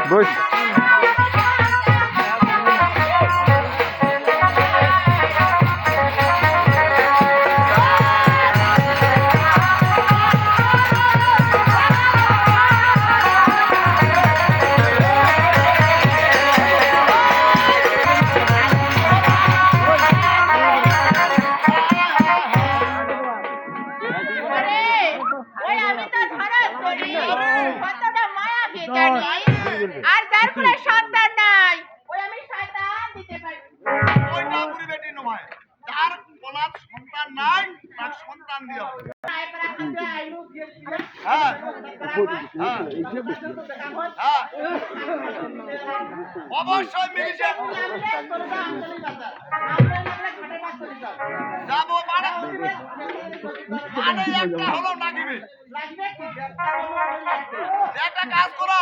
বস আর তারপরে সন্তান নাই ওই আমি শয়তান দিতে পারি ওইটা বুড়ি বেটি নয় যার বলার সন্তান নাই তার সন্তান দিও হ্যাঁ অবশ্যই মিলিছে যাবো মানে একটা হলো লাগিবে একটা কাজ করো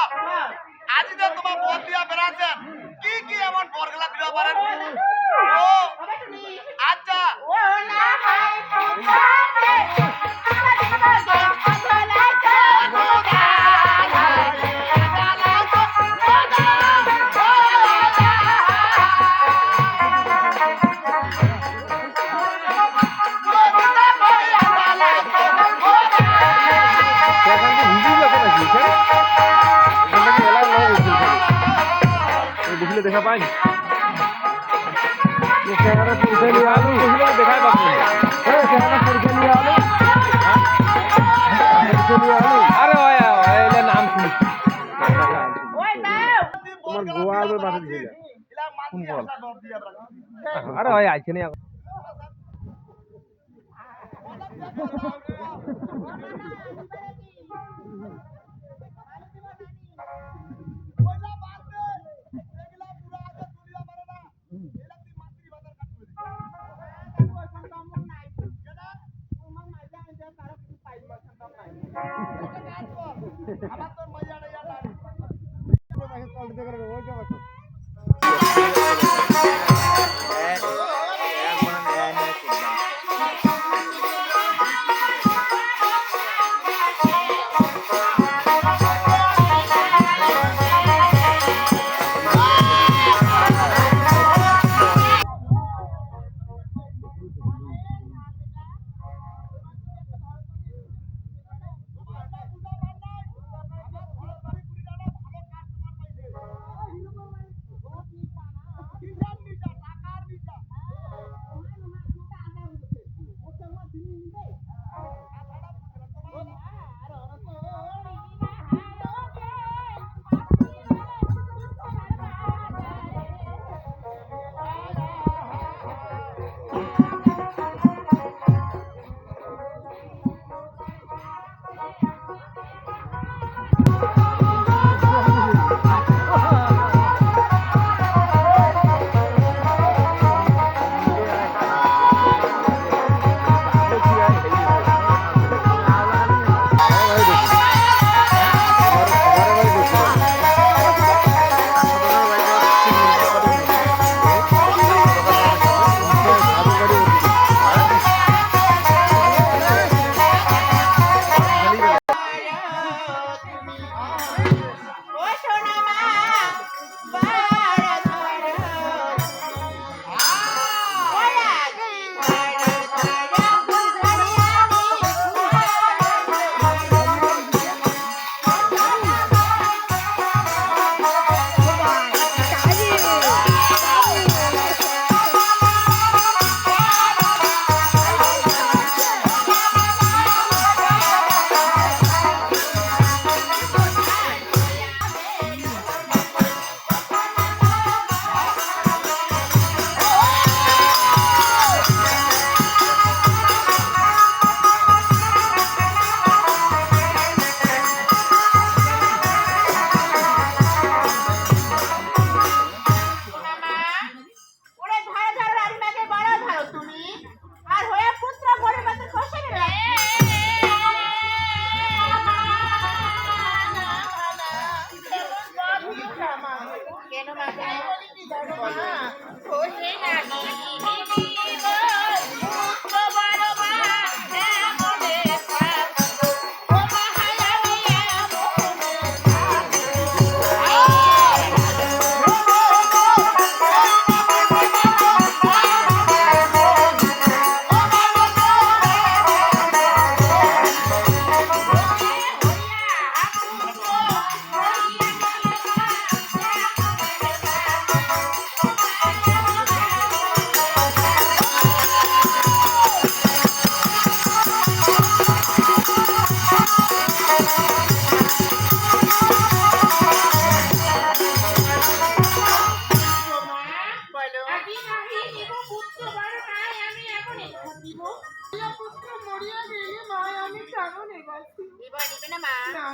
আজ যে তোমার বর দিয়া বেড়াচ্ছেন কি কি এমন বরগলা দিবা পারেন ও আচ্ছা ও না দেখা পাইনি দেখাই পাচ্ছি আরে এলে নাম শুনি তোমার গোয়ালের বাসা দিয়েছিল কোন গোয়াল আরে হয় আইছে না আমার তো মজা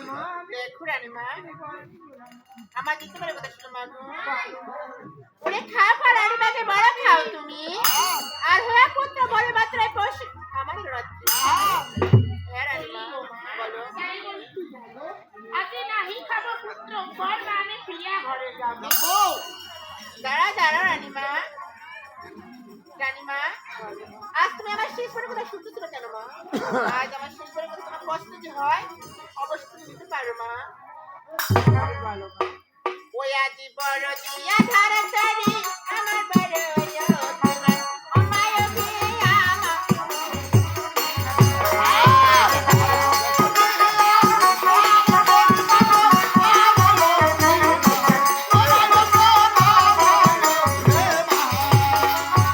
মা দেখো রানীমা আমার দিতে পারে কথা শোনো মা গো ওরে খাও পা রানীমাকে বড় খাও তুমি আর হয়ে পুত্র বলে মাত্রায় পশু আমার রাত্রি হ্যাঁ রানীমা বলো আজকে নাহি খাবো পুত্র ঘর মানে ফিরিয়া ঘরে যাবো দাঁড়া রানীমা রানীমা আজ তুমি আমার শেষ পরে কথা শুনতেছিল কেন মা আজ আমার শেষ পরে কথা তোমার কষ্ট যে হয় অবশ্যই তুমি দিতে পারো মা ওই আজি বড় দিয়া ধারা সারি আমার বড় তোমার আমায় বিয়া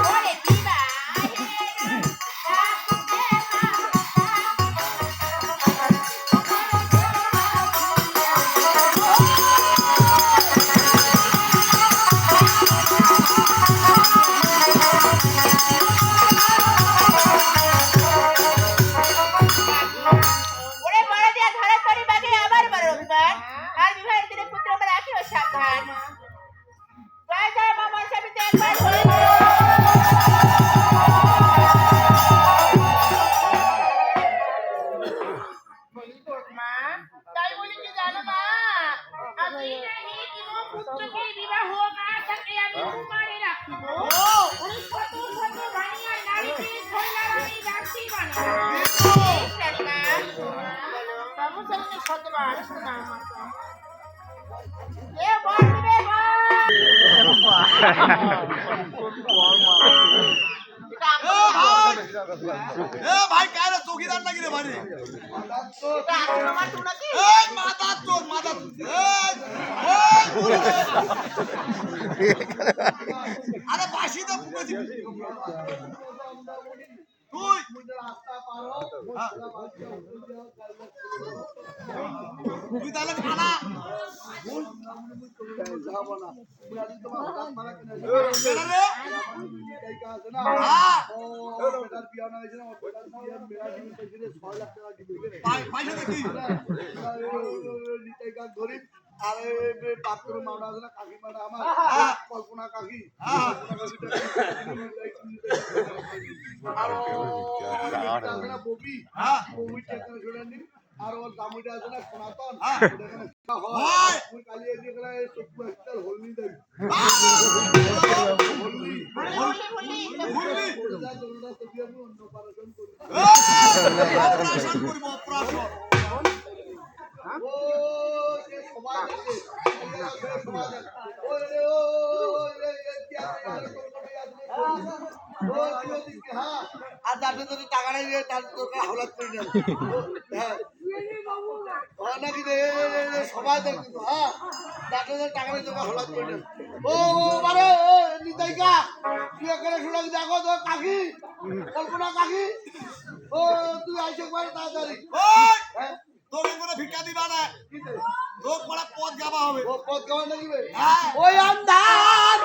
ওরে দিবা ওরে বড় দিয়া ধরা করি বাগে আবার বড় অভিমান আর বিবাহের দিনে পুত্র আমার আসিও সাবধান জয় জয় মা মনসাবিতে একবার ধরে মা তাই বলি কি জানো মা আমি নাহি দিব পুত্রকে বিবাহ না থাকে আমি কুমারে রাখিব উনি শত শত ভানিয়া নারীকে ছয়লা রানী দাসী বানাবো রানীমা বলো বাবু সামনে শতবার শোনা আমার এ বল দিবে এ ভাই কারে চৌকিদার নাকি রে ভাই রে আমার তো নাকি এই মাথা তোর আরে বাসি তো ফুকেছি তুই তুই তাহলে খানা গরিব আরে পাত্র মামা আছে না কাকি মামা আমার কল্পনা কাকি আর ববি ববি শুনেননি আর ওর দামুটা আছে না সনাতন কালি এদিকে গেলে চক্ষু একটা হলনি দেয় অন্য অপারেশন করি অপারেশন ও যে সবাই আছে সবাই ওরে ও আর যাতে যদি টাকা নেই তার দরকার হাওলাত করে নেন হ্যাঁ নাকি সবাই দেখ কিন্তু হ্যাঁ যাতে যদি টাকা নেই দরকার হাওলাত করে নেন ও মানে নিতাইকা তুই এখানে শুনে দেখো তো কাকি কল্পনা কাকি ও তুই আইসে পারে তাড়াতাড়ি হ্যাঁ তোর কোনো ভিক্ষা দিবা না লোক পড়া পথ গাবা হবে ও পথ গাওয়া নাকি হ্যাঁ ওই আন্ধার